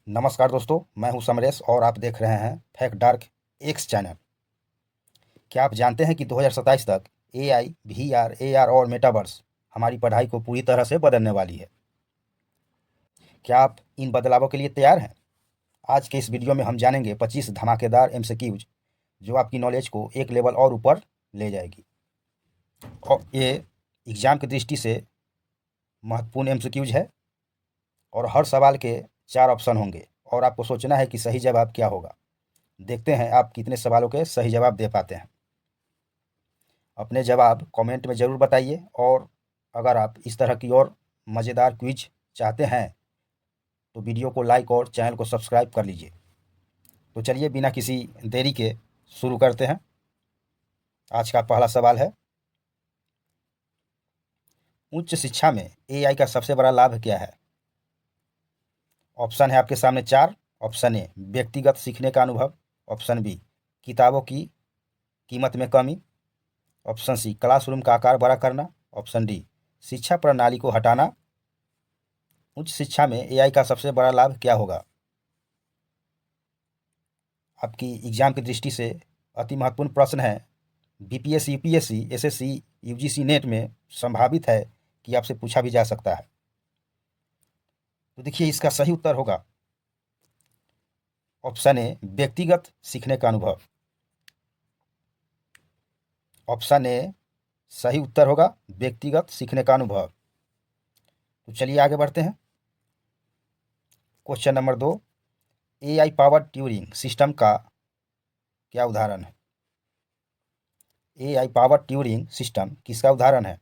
नमस्कार दोस्तों, मैं हूं समरेश और आप देख रहे हैं फैक्ट डार्क एक्स चैनल। क्या आप जानते हैं कि 2027 तक एआई, वीआर, एआर और मेटावर्स हमारी पढ़ाई को पूरी तरह से बदलने वाली है। क्या आप इन बदलावों के लिए तैयार हैं? आज के इस वीडियो में हम जानेंगे 25 धमाकेदार एमसीक्यूज जो आपकी नॉलेज को एक लेवल और ऊपर ले जाएगी। और ये एग्जाम की दृष्टि से महत्वपूर्ण एमसीक्यूज है और हर सवाल के 4 ऑप्शन होंगे और आपको सोचना है कि सही जवाब क्या होगा। देखते हैं आप कितने सवालों के सही जवाब दे पाते हैं। अपने जवाब कमेंट में ज़रूर बताइए और अगर आप इस तरह की और मज़ेदार क्विज चाहते हैं तो वीडियो को लाइक और चैनल को सब्सक्राइब कर लीजिए। तो चलिए बिना किसी देरी के शुरू करते हैं। आज का पहला सवाल है, उच्च शिक्षा में एआई का सबसे बड़ा लाभ क्या है? ऑप्शन है आपके सामने 4। ऑप्शन ए व्यक्तिगत सीखने का अनुभव। ऑप्शन बी किताबों की कीमत में कमी। ऑप्शन सी क्लासरूम का आकार बड़ा करना। ऑप्शन डी शिक्षा प्रणाली को हटाना। उच्च शिक्षा में एआई का सबसे बड़ा लाभ क्या होगा? आपकी एग्जाम की दृष्टि से अति महत्वपूर्ण प्रश्न है। BPSC, UPSC, SSC, UGC net में संभावित है कि आपसे पूछा भी जा सकता है। तो देखिए, इसका सही उत्तर होगा ऑप्शन ए व्यक्तिगत सीखने का अनुभव। ऑप्शन ए सही उत्तर होगा व्यक्तिगत सीखने का अनुभव। तो चलिए आगे बढ़ते हैं। Question number 2, AI power tutoring system का क्या उदाहरण है? एआई पावर ट्यूरिंग सिस्टम किसका उदाहरण है?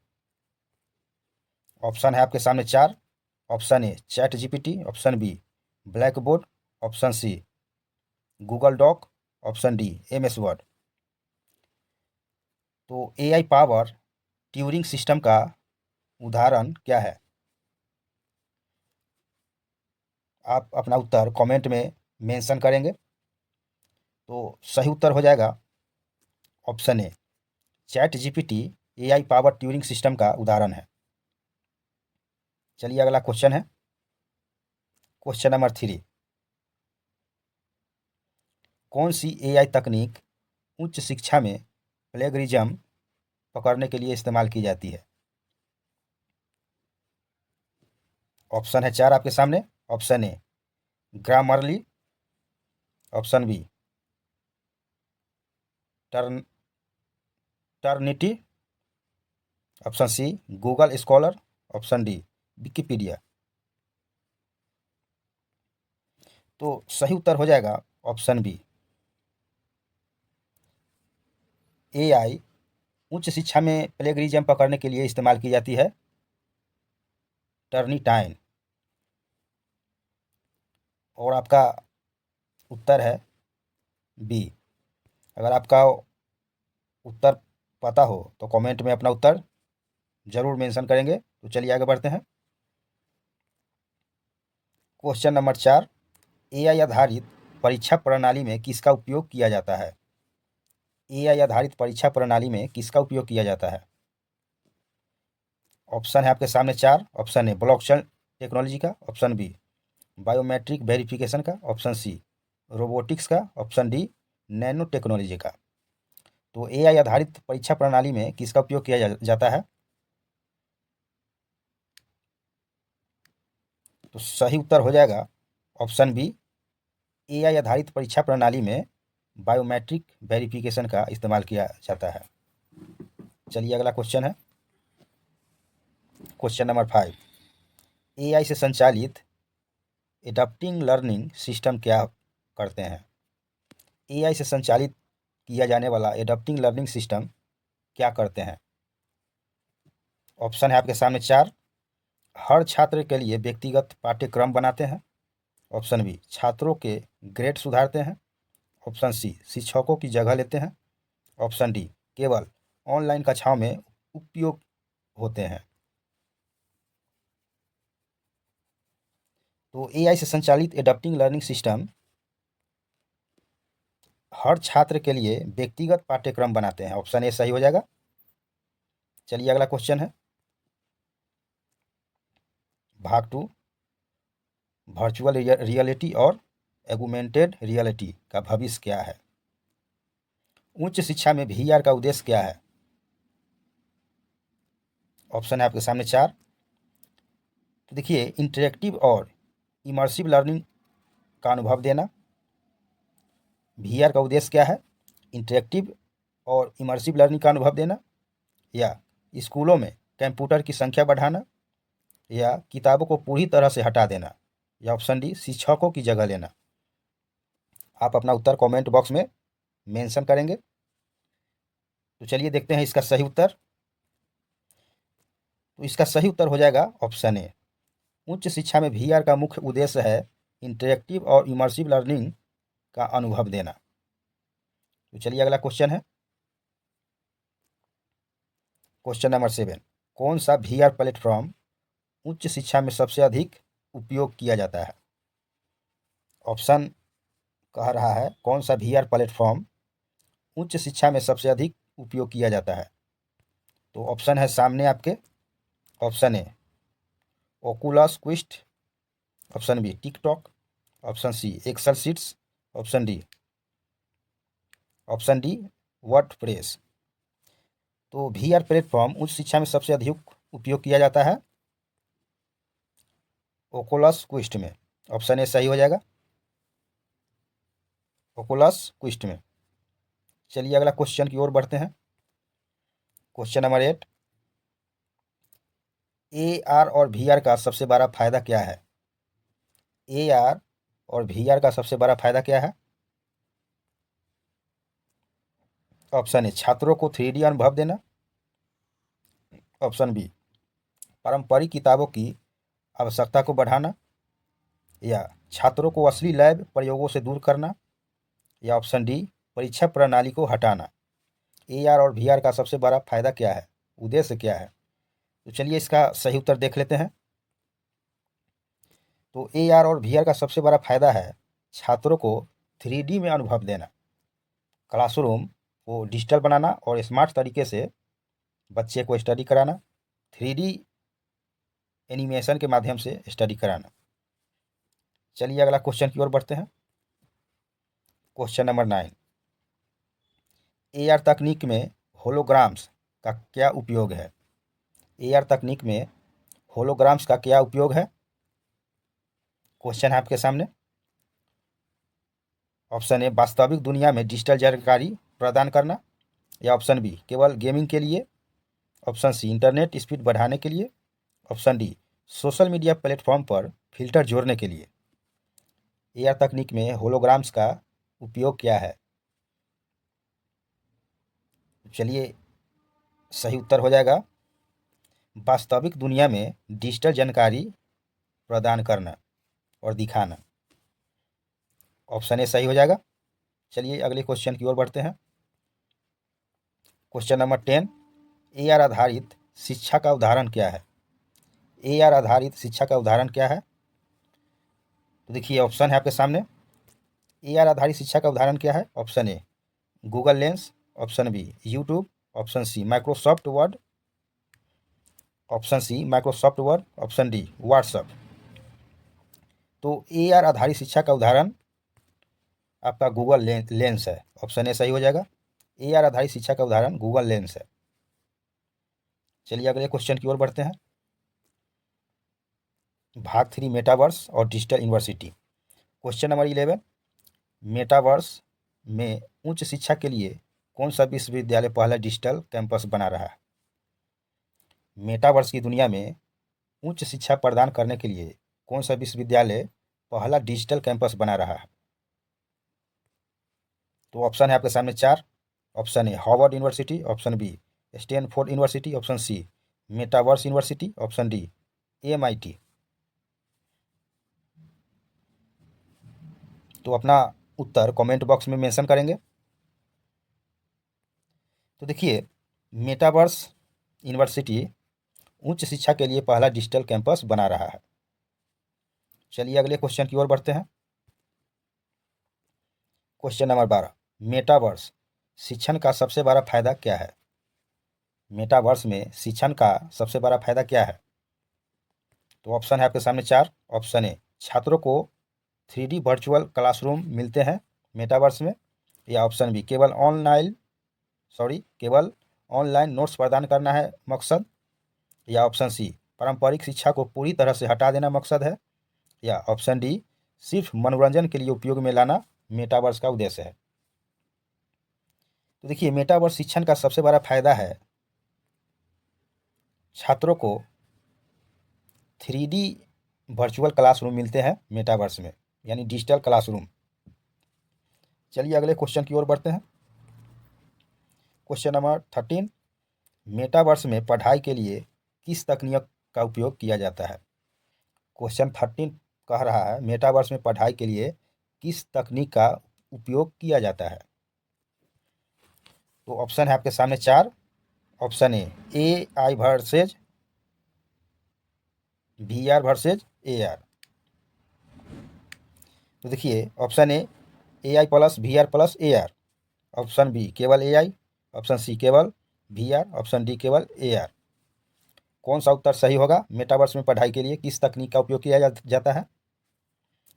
ऑप्शन है आपके सामने 4। Option A chat GPT. Option B black board. Option C Google Doc. Option D MS Word. तो एआई पावर ट्यूरिंग सिस्टम का उदाहरण क्या है? आप अपना उत्तर कमेंट में मेंशन करेंगे। तो सही उत्तर हो जाएगा option A chat GPT AI power tutoring system का उदाहरण है। चलिए अगला क्वेश्चन है, क्वेश्चन नंबर 3, कौन सी एआई तकनीक उच्च शिक्षा में प्लेगरिज्म पकड़ने के लिए इस्तेमाल की जाती है? ऑप्शन है 4 आपके सामने। Option A Grammarly. Option B turn Turnitin. Option C Google Scholar. Option D Wikipedia. तो सही उत्तर हो जाएगा ऑप्शन बी, एआई उच्च शिक्षा में प्लेगरिज्म पकड़ने के लिए इस्तेमाल की जाती है टर्निटाइन। और आपका उत्तर है बी। अगर आपका उत्तर पता हो तो कमेंट में अपना उत्तर जरूर मेंशन करेंगे। तो चलिए आगे बढ़ते हैं। क्वेश्चन नंबर 4, एआई आधारित परीक्षा प्रणाली में किसका उपयोग किया जाता है? एआई आधारित परीक्षा प्रणाली में किसका उपयोग किया जाता है? ऑप्शन है आपके सामने 4। ऑप्शन ए ब्लॉकचेन टेक्नोलॉजी का। ऑप्शन बी बायोमेट्रिक वेरिफिकेशन का। ऑप्शन सी रोबोटिक्स का। ऑप्शन डी नैनो टेक्नोलॉजी का। तो एआई आधारित परीक्षा प्रणाली में किसका उपयोग किया जाता है? तो सही उत्तर हो जाएगा ऑप्शन बी, एआई आधारित परीक्षा प्रणाली में बायोमेट्रिक वेरिफिकेशन का इस्तेमाल किया जाता है। चलिए अगला क्वेश्चन है, क्वेश्चन नंबर 5, एआई से संचालित एडाप्टिंग लर्निंग सिस्टम क्या करते हैं? एआई से संचालित किया जाने वाला एडाप्टिंग लर्निंग सिस्टम क्या करते हैं? ऑप्शन है आपके सामने 4। हर छात्र के लिए व्यक्तिगत पाठ्यक्रम बनाते हैं। ऑप्शन बी छात्रों के ग्रेड सुधारते हैं। ऑप्शन सी शिक्षकों की जगह लेते हैं। ऑप्शन डी केवल ऑनलाइन कक्षाओं में उपयोग होते हैं। तो एआई से संचालित एडाप्टिंग लर्निंग सिस्टम हर छात्र के लिए व्यक्तिगत पाठ्यक्रम बनाते हैं। ऑप्शन ए सही हो जाएगा। चलिए अगला क्वेश्चन है, भाग 2, वर्चुअल रियलिटी और एगुमेंटेड रियलिटी का भविष्य क्या है? उच्च शिक्षा में वीआर का उद्देश्य क्या है? ऑप्शन है आपके सामने 4। तो देखिए, इंटरेक्टिव और इमर्सिव लर्निंग का अनुभव देना। वीआर का उद्देश्य क्या है? इंटरेक्टिव और इमर्सिव लर्निंग का अनुभव देना, या स्कूलों में कंप्यूटर की संख्या बढ़ाना, या किताबों को पूरी तरह से हटा देना, या ऑप्शन डी शिक्षकों की जगह लेना। आप अपना उत्तर कमेंट बॉक्स में मेंशन करेंगे। तो चलिए देखते हैं इसका सही उत्तर। तो इसका सही उत्तर हो जाएगा ऑप्शन ए। उच्च शिक्षा में वीआर का मुख्य उद्देश्य है इंटरेक्टिव और इमर्सिव लर्निंग का अनुभव देना। तो चलिए अगला क्वेश्चन है, क्वेश्चन नंबर 7। कौन सा वीआर प्लेटफॉर्म उच्च शिक्षा में सबसे अधिक उपयोग किया जाता है? ऑप्शन कह रहा है कौन सा वीआर प्लेटफॉर्म उच्च शिक्षा में सबसे अधिक उपयोग किया जाता है। तो ऑप्शन है सामने आपके। Option A Oculus Quest, option B TikTok, option C Excel Sheets, option D WordPress. तो वीआर प्लेटफॉर्म उच्च शिक्षा में सबसे अधिक उपयोग किया जाता है ओकुलस क्विस्ट में। ऑप्शन ए सही हो जाएगा, ओकुलस क्विस्ट में। चलिए अगला क्वेश्चन की ओर बढ़ते हैं। Question number 8। एआर और वीआर का सबसे बड़ा फायदा क्या है? एआर और वीआर का सबसे बड़ा फायदा क्या है? ऑप्शन ए छात्रों को 3D अनुभव देना, ऑप्शन बी पारंपरिक किताबों की आवश्यकता को बढ़ाना, या छात्रों को असली लैब प्रयोगों से दूर करना, या ऑप्शन डी परीक्षा प्रणाली को हटाना। एआर और वीआर का सबसे बड़ा फायदा क्या है, उद्देश्य क्या है? तो चलिए इसका सही उत्तर देख लेते हैं। तो एआर और वीआर का सबसे बड़ा फायदा है छात्रों को 3D में अनुभव देना, क्लासरूम को डिजिटल बनाना और स्मार्ट तरीके से बच्चे को स्टडी कराना, 3D एनिमेशन के माध्यम से स्टडी कराना। चलिए अगला क्वेश्चन की ओर बढ़ते हैं। Question number 9। एआर तकनीक में होलोग्राम्स का क्या उपयोग है? एआर तकनीक में होलोग्राम्स का क्या उपयोग है? क्वेश्चन है आपके सामने। ऑप्शन ए वास्तविक दुनिया में डिजिटल जानकारी प्रदान करना, या ऑप्शन बी केवल गेमिंग के लिए, ऑप्शन सी इंटरनेट स्पीड बढ़ाने के लिए, option D social media platform पर फिल्टर जोड़ने के लिए। एआर तकनीक में होलोग्राम्स का उपयोग क्या है? चलिए सही उत्तर हो जाएगा वास्तविक दुनिया में डिजिटल जानकारी प्रदान करना और दिखाना। ऑप्शन ए सही हो जाएगा। चलिए अगले क्वेश्चन की ओर बढ़ते हैं। Question number 10। एआर आधारित शिक्षा का उदाहरण क्या है? एआर आधारित शिक्षा का उदाहरण क्या है? तो देखिए ऑप्शन है आपके सामने। एआर आधारित शिक्षा का उदाहरण क्या है? Option A Google Lens, option B YouTube, option C Microsoft Word, option D WhatsApp. तो एआर आधारित शिक्षा का उदाहरण आपका गूगल लेंस है। ऑप्शन ए सही हो जाएगा। एआर आधारित शिक्षा का उदाहरण गूगल लेंस है। चलिए अगले क्वेश्चन की ओर बढ़ते हैं। भाग 3 मेटावर्स और digital university. Question number 11। Metaverse में उच्च शिक्षा के लिए कौन सा विश्वविद्यालय पहला डिजिटल कैंपस बना रहा है? मेटावर्स की दुनिया में उच्च शिक्षा प्रदान करने के लिए कौन सा विश्वविद्यालय पहला डिजिटल कैंपस बना रहा है? तो ऑप्शन है आपके सामने 4। Option A Harvard University, option B Stanford University, option C Metaverse University, option D MIT। तो अपना उत्तर कमेंट बॉक्स में मेंशन करेंगे। तो देखिए, मेटावर्स यूनिवर्सिटी उच्च शिक्षा के लिए पहला डिजिटल कैंपस बना रहा है। चलिए अगले क्वेश्चन की ओर बढ़ते हैं। Question number 12। मेटावर्स शिक्षण का सबसे बड़ा फायदा क्या है? मेटावर्स में शिक्षण का सबसे बड़ा फायदा क्या है? तो ऑप्शन है आपके सामने 4। ऑप्शन ए छात्रों को 3D वर्चुअल क्लासरूम मिलते हैं मेटावर्स में, या ऑप्शन बी केवल ऑनलाइन नोट्स प्रदान करना है मकसद, या ऑप्शन सी पारंपरिक शिक्षा को पूरी तरह से हटा देना मकसद है, या ऑप्शन डी सिर्फ मनोरंजन के लिए उपयोग में लाना मेटावर्स का उद्देश्य है। तो देखिए, मेटावर्स शिक्षण का सबसे बड़ा फायदा है छात्रों को 3D वर्चुअल क्लासरूम मिलते हैं मेटावर्स में, यानी डिजिटल क्लासरूम। चलिए अगले क्वेश्चन की ओर बढ़ते हैं। क्वेश्चन नंबर 13, मेटावर्स में पढ़ाई के लिए किस तकनीक का उपयोग किया जाता है? क्वेश्चन 13 कह रहा है मेटावर्स में पढ़ाई के लिए किस तकनीक का उपयोग किया जाता है? तो ऑप्शन है आपके सामने 4। Option A AI versus VR versus AR। तो देखिए, option A AI plus VR plus AR, option B केवल AI, ऑप्शन सी केवल VR, ऑप्शन डी केवल AR। कौन सा उत्तर सही होगा? मेटावर्स में पढ़ाई के लिए किस तकनीक का उपयोग किया जाता है?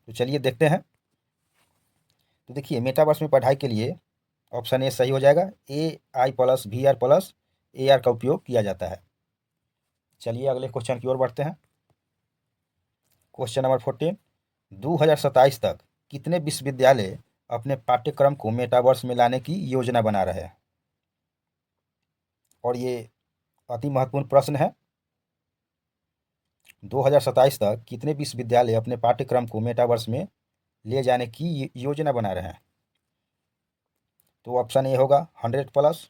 तो चलिए देखते हैं। तो देखिए, मेटावर्स में पढ़ाई के लिए ऑप्शन ए सही हो जाएगा, AI plus VR plus AR का उपयोग किया जाता है। चलिए अगले क्वेश्चन की ओर बढ़ते हैं। क्वेश्चन नंबर 14, 2027 तक कितने विश्वविद्यालय अपने पाठ्यक्रम को मेटावर्स में लाने की योजना बना रहे हैं? और ये अति महत्वपूर्ण प्रश्न है। 2027 तक कितने विश्वविद्यालय अपने पाठ्यक्रम को मेटावर्स में ले जाने की योजना बना रहे हैं? तो ऑप्शन ए होगा 100 plus,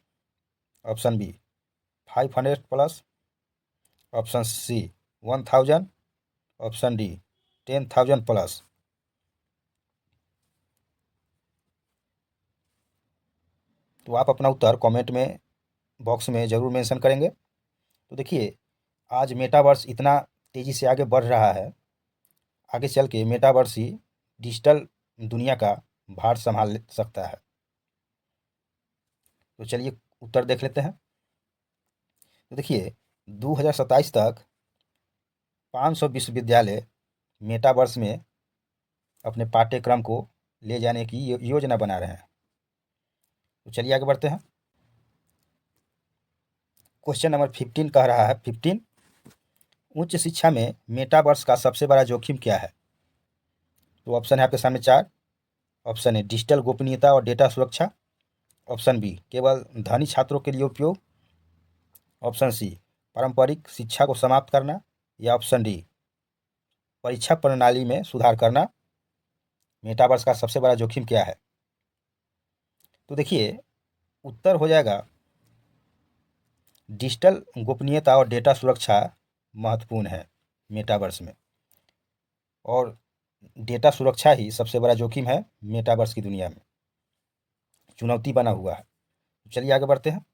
option B 500 plus, option C 1000, option D 10,000 plus. तो आप अपना उत्तर कमेंट में बॉक्स में ज़रूर मेंशन करेंगे। तो देखिए, आज मेटावर्स इतना तेज़ी से आगे बढ़ रहा है, आगे चल के मेटावर्स ही डिजिटल दुनिया का भार संभाल सकता है। तो चलिए उत्तर देख लेते हैं। तो देखिए, 2027 तक 500 विश्वविद्यालय मेटावर्स में अपने पाठ्यक्रम को ले जाने की योजना बना रहे हैं। तो चलिए आगे बढ़ते हैं। क्वेश्चन नंबर 15 कह रहा है 15, उच्च शिक्षा में मेटावर्स का सबसे बड़ा जोखिम क्या है? तो ऑप्शन है आपके सामने 4। ऑप्शन ए डिजिटल गोपनीयता और डेटा सुरक्षा, ऑप्शन बी केवल धनी छात्रों के लिए उपयोग, ऑप्शन सी पारंपरिक शिक्षा को समाप्त करना, या ऑप्शन डी परीक्षा प्रणाली में सुधार करना। मेटावर्स का सबसे बड़ा जोखिम क्या है? तो देखिए, उत्तर हो जाएगा डिजिटल गोपनीयता और डेटा सुरक्षा महत्वपूर्ण है मेटावर्स में, और डेटा सुरक्षा ही सबसे बड़ा जोखिम है मेटावर्स की दुनिया में, चुनौती बना हुआ है। चलिए आगे बढ़ते हैं।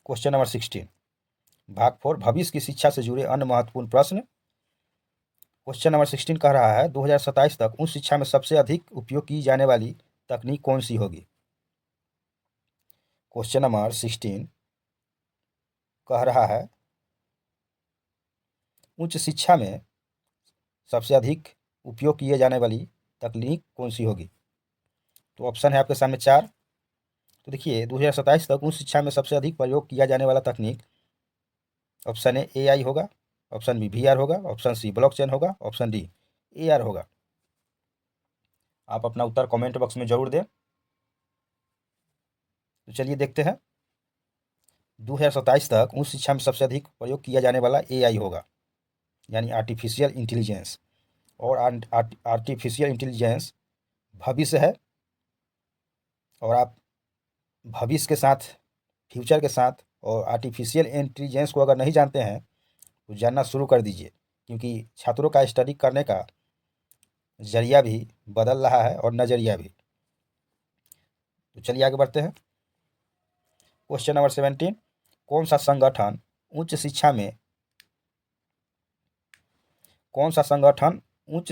क्वेश्चन नंबर 16, भाग 4, भविष्य की शिक्षा से जुड़े अन्य महत्वपूर्ण प्रश्न। क्वेश्चन नंबर 16 कह रहा है 2027 तक उच्च शिक्षा में सबसे अधिक उपयोग की जाने वाली तकनीक कौन सी होगी? क्वेश्चन नंबर 16 कह रहा है उच्च शिक्षा में सबसे अधिक उपयोग किए जाने वाली तकनीक कौन सी होगी? तो ऑप्शन है आपके सामने 4। तो देखिए, 2027 तक उच्च शिक्षा में सबसे अधिक प्रयोग किया जाने वाला तकनीक ऑप्शन ए AI होगा, ऑप्शन बी VR होगा, ऑप्शन सी ब्लॉकचेन होगा, ऑप्शन डी AR होगा। आप अपना उत्तर कमेंट बॉक्स में जरूर दें। तो चलिए देखते हैं। 2027 तक उच्च शिक्षा में सबसे अधिक प्रयोग किया जाने वाला AI होगा, यानी आर्टिफिशियल इंटेलिजेंस। और आर्टिफिशियल इंटेलिजेंस भविष्य है, और आप भविष्य के साथ, फ्यूचर के साथ और आर्टिफिशियल इंटेलिजेंस को अगर नहीं जानते हैं तो जानना शुरू कर दीजिए, क्योंकि छात्रों का स्टडी करने का जरिया भी बदल रहा है और नज़रिया भी। तो चलिए आगे बढ़ते हैं। क्वेश्चन नंबर 17, कौन सा संगठन उच्च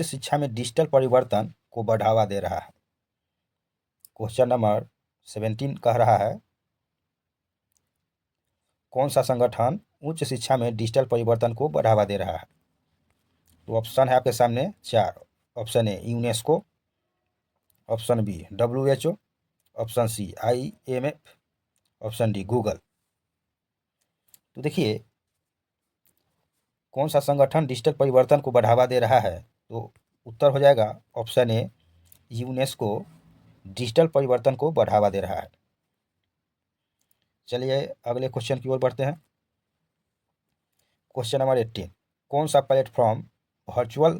शिक्षा में डिजिटल परिवर्तन को बढ़ावा दे रहा है? क्वेश्चन नंबर 17 कह रहा है कौन सा संगठन उच्च शिक्षा में डिजिटल परिवर्तन को बढ़ावा दे रहा है? तो ऑप्शन है आपके सामने 4। Option A UNESCO, option B WHO, option C IMF, option D Google. तो देखिए कौन सा संगठन डिजिटल परिवर्तन को बढ़ावा दे रहा है, तो उत्तर हो जाएगा ऑप्शन ए यूनेस्को डिजिटल परिवर्तन को बढ़ावा दे रहा है। चलिए अगले क्वेश्चन की ओर बढ़ते हैं। क्वेश्चन नंबर 18, कौन सा प्लेटफॉर्म वर्चुअल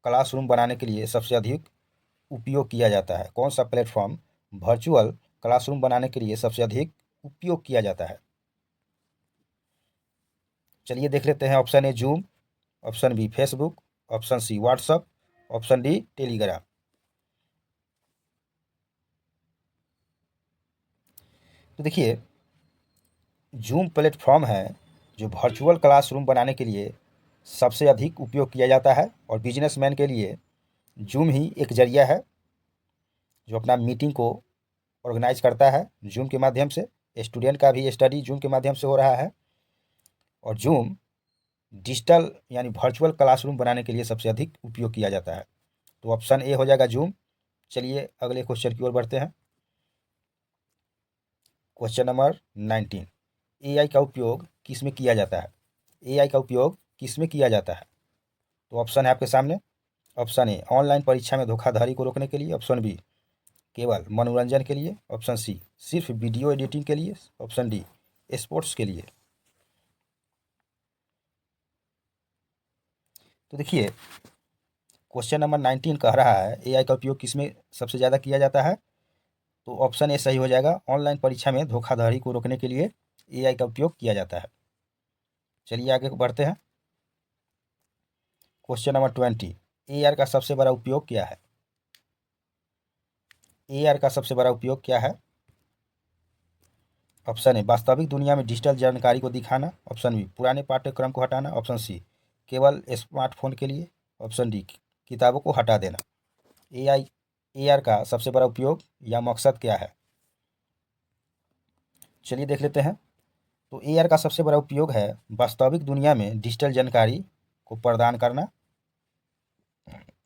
क्लासरूम बनाने के लिए सबसे अधिक उपयोग किया जाता है? कौन सा प्लेटफॉर्म वर्चुअल क्लासरूम बनाने के लिए सबसे अधिक उपयोग किया जाता है? चलिए देख लेते हैं। Option A Zoom, option B Facebook, option C WhatsApp, option D Telegram. तो देखिए जूम प्लेटफॉर्म है जो वर्चुअल क्लासरूम बनाने के लिए सबसे अधिक उपयोग किया जाता है, और बिजनेसमैन के लिए जूम ही एक जरिया है जो अपना मीटिंग को ऑर्गेनाइज करता है जूम के माध्यम से। स्टूडेंट का भी स्टडी जूम के माध्यम से हो रहा है, और जूम डिजिटल यानी वर्चुअल क्लासरूम बनाने के लिए सबसे अधिक उपयोग किया जाता है। तो ऑप्शन ए हो जाएगा जूम। चलिए अगले क्वेश्चन की ओर बढ़ते हैं। क्वेश्चन नंबर 19, AI का उपयोग किस में किया जाता है? AI का उपयोग किस में किया जाता है? तो ऑप्शन है आपके सामने। ऑप्शन ए ऑनलाइन परीक्षा में धोखाधड़ी को रोकने के लिए, ऑप्शन बी केवल मनोरंजन के लिए, ऑप्शन सी सिर्फ वीडियो एडिटिंग के लिए, ऑप्शन डी स्पोर्ट्स के लिए। तो देखिए क्वेश्चन नंबर 19 कह रहा है AI का उपयोग किस में सबसे ज़्यादा किया जाता है, तो ऑप्शन ए सही हो जाएगा। ऑनलाइन परीक्षा में धोखाधड़ी को रोकने के लिए AI का उपयोग किया जाता है। चलिए आगे बढ़ते हैं। क्वेश्चन नंबर 20, AR का सबसे बड़ा उपयोग क्या है? AR का सबसे बड़ा उपयोग क्या है? ऑप्शन ए वास्तविक दुनिया में डिजिटल जानकारी को दिखाना, ऑप्शन बी पुराने पाठ्यक्रम को हटाना, ऑप्शन सी केवल स्मार्टफोन के लिए, ऑप्शन डी किताबों को हटा देना। AR का सबसे बड़ा उपयोग या मकसद क्या है? चलिए देख लेते हैं। तो AR का सबसे बड़ा उपयोग है वास्तविक दुनिया में डिजिटल जानकारी को प्रदान करना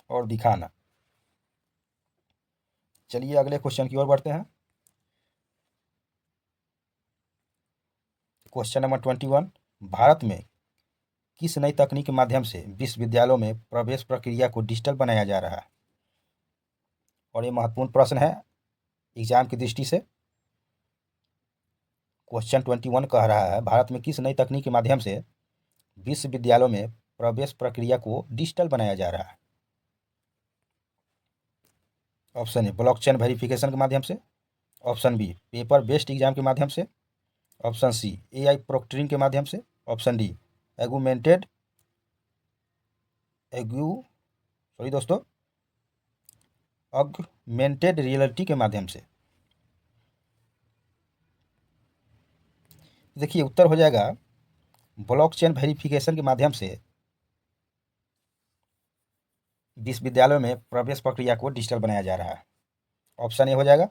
और दिखाना। चलिए अगले क्वेश्चन की ओर बढ़ते हैं। क्वेश्चन नंबर 21, भारत में किस नई तकनीक के माध्यम से विश्वविद्यालयों में प्रवेश प्रक्रिया को डिजिटल बनाया जा रहा है? और ये महत्वपूर्ण प्रश्न है एग्जाम की दृष्टि से। क्वेश्चन 21 कह रहा है भारत में किस नई तकनीक के माध्यम से विश्वविद्यालयों में प्रवेश प्रक्रिया को डिजिटल बनाया जा रहा है? ऑप्शन ए ब्लॉकचेन वेरिफिकेशन के माध्यम से, option B paper based exam के माध्यम से, ऑप्शन सी AI प्रोक्टरिंग के माध्यम से, ऑप्शन डी एगुमेंटेड एग्यू सॉरी दोस्तों ऑगमेंटेड रियलिटी के माध्यम से। देखिए उत्तर हो जाएगा ब्लॉकचेन वेरिफिकेशन के माध्यम से विश्वविद्यालयों में प्रवेश प्रक्रिया को डिजिटल बनाया जा रहा है। ऑप्शन ए हो जाएगा।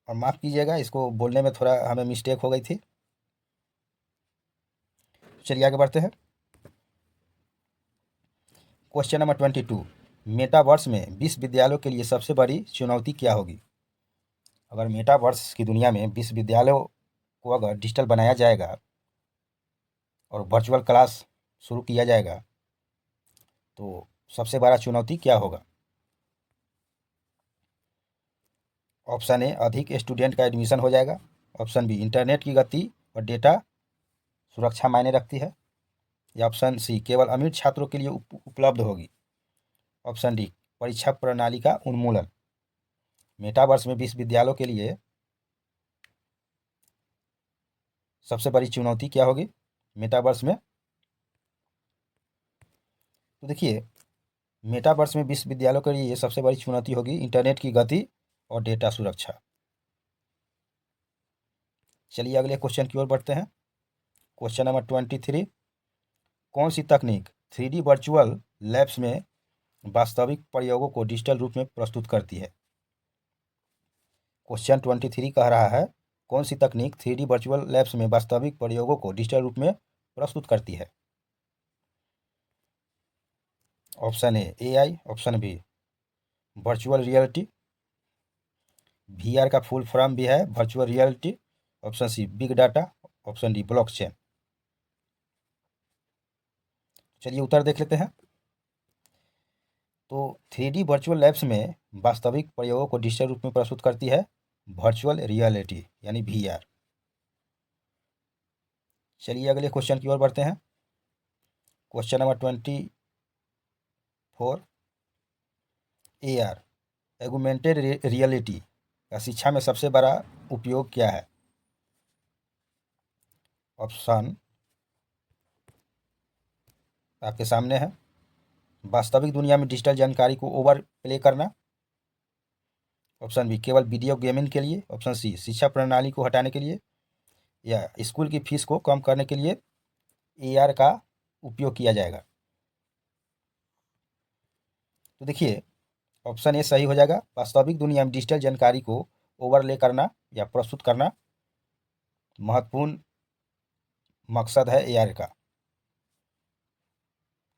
और माफ़ कीजिएगा इसको बोलने में थोड़ा हमें मिस्टेक हो गई थी। चलिए आगे बढ़ते हैं। क्वेश्चन नंबर 22, मेटावर्स में विश्वविद्यालयों के लिए सबसे बड़ी चुनौती क्या होगी? अगर मेटावर्स की दुनिया में विश्वविद्यालयों को अगर डिजिटल बनाया जाएगा और वर्चुअल क्लास शुरू किया जाएगा तो सबसे बड़ा चुनौती क्या होगा? ऑप्शन ए अधिक स्टूडेंट का एडमिशन हो जाएगा, ऑप्शन बी इंटरनेट की गति और डेटा सुरक्षा मायने रखती है, या ऑप्शन सी केवल अमीर छात्रों के लिए उपलब्ध होगी, ऑप्शन डी परीक्षा प्रणाली का उन्मूलन। मेटावर्स में विश्वविद्यालयों के लिए सबसे बड़ी चुनौती क्या होगी मेटावर्स में? तो देखिए मेटावर्स में विश्वविद्यालयों के लिए सबसे बड़ी चुनौती होगी इंटरनेट की गति और डेटा सुरक्षा। चलिए अगले क्वेश्चन की ओर बढ़ते हैं। क्वेश्चन नंबर 23, कौन सी तकनीक 3D वर्चुअल लैब्स में वास्तविक प्रयोगों को डिजिटल रूप में प्रस्तुत करती है? क्वेश्चन 23 कह रहा है कौन सी तकनीक 3D वर्चुअल लैब्स में वास्तविक प्रयोगों को डिजिटल रूप में प्रस्तुत करती है? Option A I, option B virtual reality, VR का फुल फॉर्म भी है virtual reality, option C big data, option D blockchain. चलिए उत्तर देख लेते हैं। तो 3D वर्चुअल लैब्स में वास्तविक प्रयोगों को डिजिटल रूप में प्रस्तुत करती है वर्चुअल रियलिटी यानी VR। चलिए अगले क्वेश्चन की ओर बढ़ते हैं। क्वेश्चन नंबर 24, AR एगुमेंटेड रियलिटी का शिक्षा में सबसे बड़ा उपयोग क्या है? ऑप्शन आपके सामने है। वास्तविक दुनिया में डिजिटल जानकारी को ओवर प्ले करना, ऑप्शन बी केवल वीडियो गेमिंग के लिए, ऑप्शन सी शिक्षा प्रणाली को हटाने के लिए, या स्कूल की फीस को कम करने के लिए AR का उपयोग किया जाएगा। तो देखिए ऑप्शन ए सही हो जाएगा। वास्तविक दुनिया में डिजिटल जानकारी को ओवरले करना या प्रस्तुत करना महत्वपूर्ण मकसद है AR का।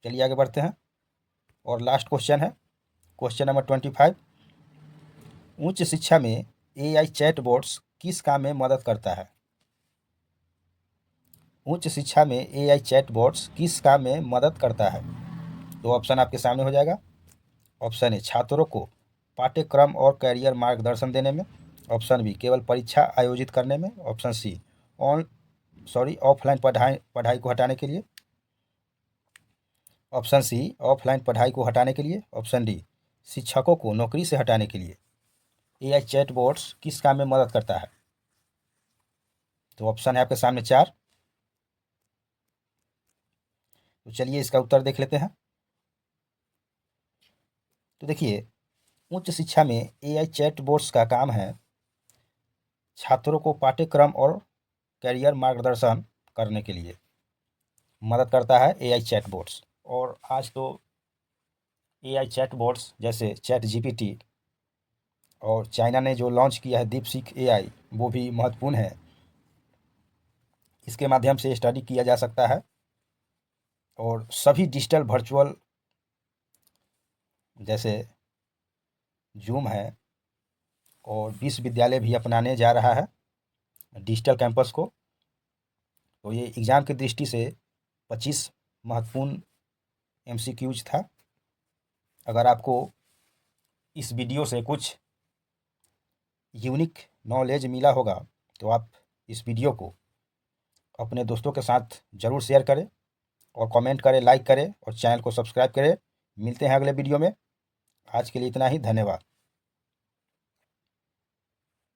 चलिए आगे बढ़ते हैं और लास्ट क्वेश्चन है क्वेश्चन नंबर 25, उच्च शिक्षा में AI चैटबॉट्स किस काम में मदद करता है? उच्च शिक्षा में AI चैटबॉट्स किस काम में मदद करता है? तो ऑप्शन आपके सामने हो जाएगा। ऑप्शन ए छात्रों को पाठ्यक्रम और कैरियर मार्गदर्शन देने में, ऑप्शन बी केवल परीक्षा आयोजित करने में, ऑप्शन सी ऑफलाइन पढ़ाई को हटाने के लिए, ऑप्शन सी ऑफलाइन पढ़ाई को हटाने के लिए, ऑप्शन डी शिक्षकों को नौकरी से हटाने के लिए AI चैटबॉट्स किस काम में मदद करता है? तो ऑप्शन है आपके सामने 4। तो चलिए इसका उत्तर देख लेते हैं। तो देखिए उच्च शिक्षा में AI चैटबॉट्स का काम है छात्रों को पाठ्यक्रम और कैरियर मार्गदर्शन करने के लिए मदद करता है AI चैटबॉट्स। और आज तो AI चैटबॉट्स जैसे ChatGPT और चाइना ने जो लॉन्च किया है DeepSeek AI वो भी महत्वपूर्ण है। इसके माध्यम से स्टडी किया जा सकता है और सभी डिजिटल वर्चुअल जैसे जूम है और विश्वविद्यालय भी अपनाने जा रहा है डिजिटल कैंपस को। तो ये एग्ज़ाम की दृष्टि से 25 महत्वपूर्ण MCQs था। अगर आपको इस वीडियो से कुछ यूनिक नॉलेज मिला होगा तो आप इस वीडियो को अपने दोस्तों के साथ ज़रूर शेयर करें और कमेंट करें, लाइक करें और चैनल को सब्सक्राइब करें। मिलते हैं अगले वीडियो में। आज के लिए इतना ही, धन्यवाद।